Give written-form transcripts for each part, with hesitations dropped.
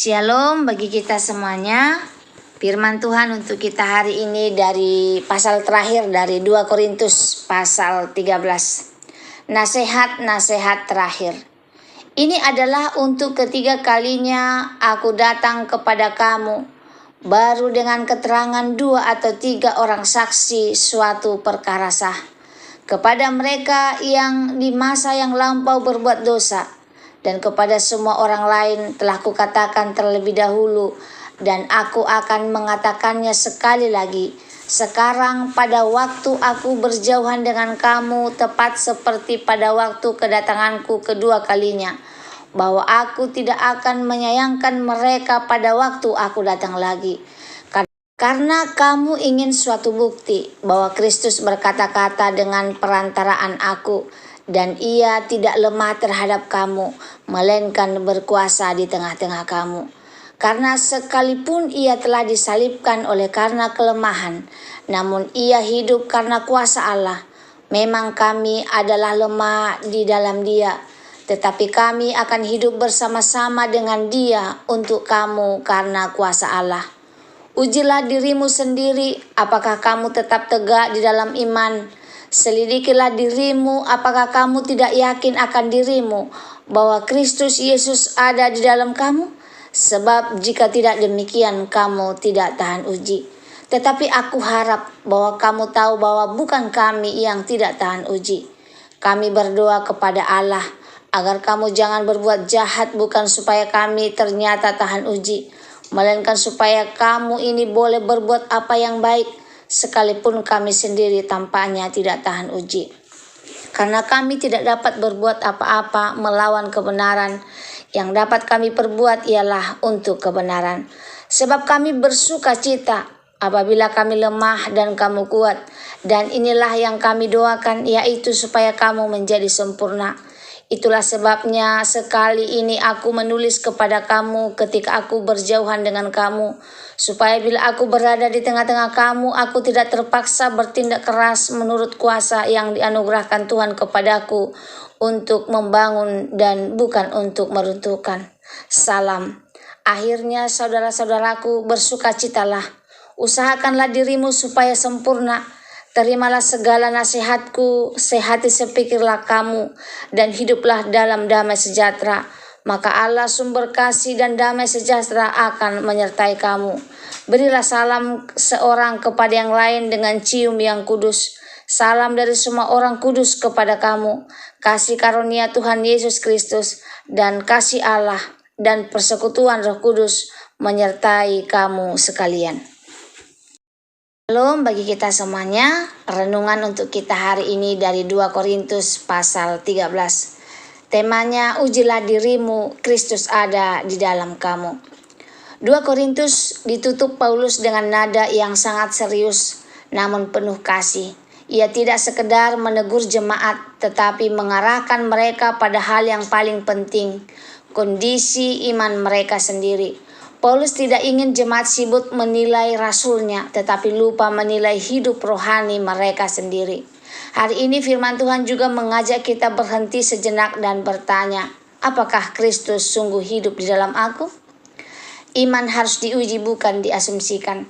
Shalom bagi kita semuanya. Firman Tuhan untuk kita hari ini dari pasal terakhir dari 2 Korintus pasal 13. Nasihat-nasihat terakhir. Ini adalah untuk ketiga kalinya aku datang kepada kamu, baru dengan keterangan 2 atau 3 orang saksi suatu perkara sah. Kepada mereka yang di masa yang lampau berbuat dosa, dan kepada semua orang lain telah kukatakan terlebih dahulu, dan aku akan mengatakannya sekali lagi. Sekarang pada waktu aku berjauhan dengan kamu, tepat seperti pada waktu kedatanganku kedua kalinya, bahwa aku tidak akan menyayangkan mereka pada waktu aku datang lagi. Karena kamu ingin suatu bukti bahwa Kristus berkata-kata dengan perantaraan aku, dan ia tidak lemah terhadap kamu, melainkan berkuasa di tengah-tengah kamu. Karena sekalipun ia telah disalibkan oleh karena kelemahan, namun ia hidup karena kuasa Allah. Memang kami adalah lemah di dalam dia, tetapi kami akan hidup bersama-sama dengan dia untuk kamu karena kuasa Allah. Ujilah dirimu sendiri, apakah kamu tetap tegak di dalam iman. Selidikilah dirimu, apakah kamu tidak yakin akan dirimu bahwa Kristus Yesus ada di dalam kamu? Sebab jika tidak demikian, kamu tidak tahan uji. Tetapi aku harap bahwa kamu tahu bahwa bukan kami yang tidak tahan uji. Kami berdoa kepada Allah agar kamu jangan berbuat jahat, bukan supaya kami ternyata tahan uji, melainkan supaya kamu ini boleh berbuat apa yang baik, sekalipun kami sendiri tampaknya tidak tahan uji. Karena kami tidak dapat berbuat apa-apa melawan kebenaran, yang dapat kami perbuat ialah untuk kebenaran. Sebab kami bersuka cita apabila kami lemah dan kamu kuat, dan inilah yang kami doakan, yaitu supaya kamu menjadi sempurna. Itulah sebabnya sekali ini aku menulis kepada kamu ketika aku berjauhan dengan kamu, supaya bila aku berada di tengah-tengah kamu, aku tidak terpaksa bertindak keras menurut kuasa yang dianugerahkan Tuhan kepadaku untuk membangun dan bukan untuk meruntuhkan. Salam. Akhirnya saudara-saudaraku, bersukacitalah. Usahakanlah dirimu supaya sempurna. Terimalah segala nasihatku, sehati sepikirlah kamu, dan hiduplah dalam damai sejahtera. Maka Allah sumber kasih dan damai sejahtera akan menyertai kamu. Berilah salam seorang kepada yang lain dengan cium yang kudus. Salam dari semua orang kudus kepada kamu. Kasih karunia Tuhan Yesus Kristus dan kasih Allah dan persekutuan Roh Kudus menyertai kamu sekalian. Shalom bagi kita semuanya. Renungan untuk kita hari ini dari 2 Korintus pasal 13. Temanya, ujilah dirimu, Kristus ada di dalam kamu. 2 Korintus ditutup Paulus dengan nada yang sangat serius namun penuh kasih. Ia tidak sekedar menegur jemaat, tetapi mengarahkan mereka pada hal yang paling penting, kondisi iman mereka sendiri. Paulus tidak ingin jemaat sibuk menilai rasulnya, tetapi lupa menilai hidup rohani mereka sendiri. Hari ini firman Tuhan juga mengajak kita berhenti sejenak dan bertanya, apakah Kristus sungguh hidup di dalam aku? Iman harus diuji, bukan diasumsikan.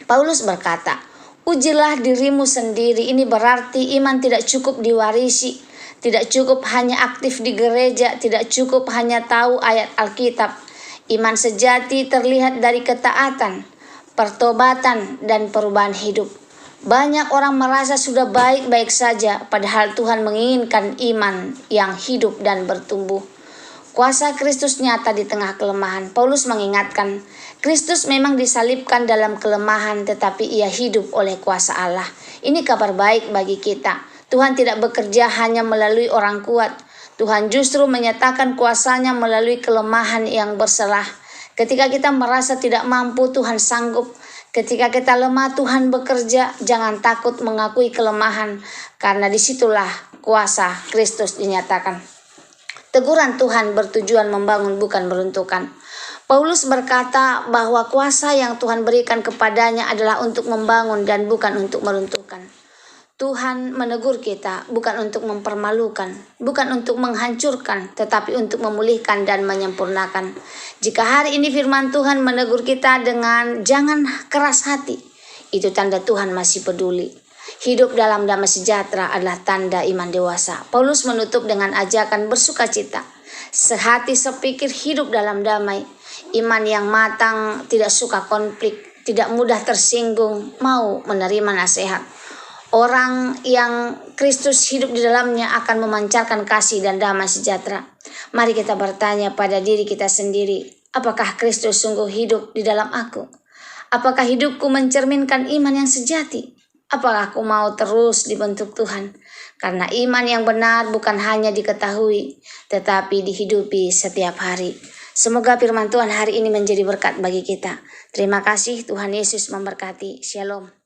Paulus berkata, ujilah dirimu sendiri. Ini berarti iman tidak cukup diwarisi, tidak cukup hanya aktif di gereja, tidak cukup hanya tahu ayat Alkitab. Iman sejati terlihat dari ketaatan, pertobatan, dan perubahan hidup. Banyak orang merasa sudah baik-baik saja, padahal Tuhan menginginkan iman yang hidup dan bertumbuh. Kuasa Kristus nyata di tengah kelemahan. Paulus mengingatkan, Kristus memang disalibkan dalam kelemahan, tetapi ia hidup oleh kuasa Allah. Ini kabar baik bagi kita. Tuhan tidak bekerja hanya melalui orang kuat. Tuhan justru menyatakan kuasanya melalui kelemahan yang berselah. Ketika kita merasa tidak mampu, Tuhan sanggup. Ketika kita lemah, Tuhan bekerja. Jangan takut mengakui kelemahan, karena disitulah kuasa Kristus dinyatakan. Teguran Tuhan bertujuan membangun, bukan meruntuhkan. Paulus berkata bahwa kuasa yang Tuhan berikan kepadanya adalah untuk membangun dan bukan untuk meruntuhkan. Tuhan menegur kita bukan untuk mempermalukan, bukan untuk menghancurkan, tetapi untuk memulihkan dan menyempurnakan. Jika hari ini firman Tuhan menegur kita dengan jangan keras hati, itu tanda Tuhan masih peduli. Hidup dalam damai sejahtera adalah tanda iman dewasa. Paulus menutup dengan ajakan bersukacita. Sehati sepikir hidup dalam damai. Iman yang matang tidak suka konflik, tidak mudah tersinggung, mau menerima nasihat. Orang yang Kristus hidup di dalamnya akan memancarkan kasih dan damai sejahtera. Mari kita bertanya pada diri kita sendiri, apakah Kristus sungguh hidup di dalam aku? Apakah hidupku mencerminkan iman yang sejati? Apakah aku mau terus dibentuk Tuhan? Karena iman yang benar bukan hanya diketahui, tetapi dihidupi setiap hari. Semoga firman Tuhan hari ini menjadi berkat bagi kita. Terima kasih, Tuhan Yesus memberkati. Shalom.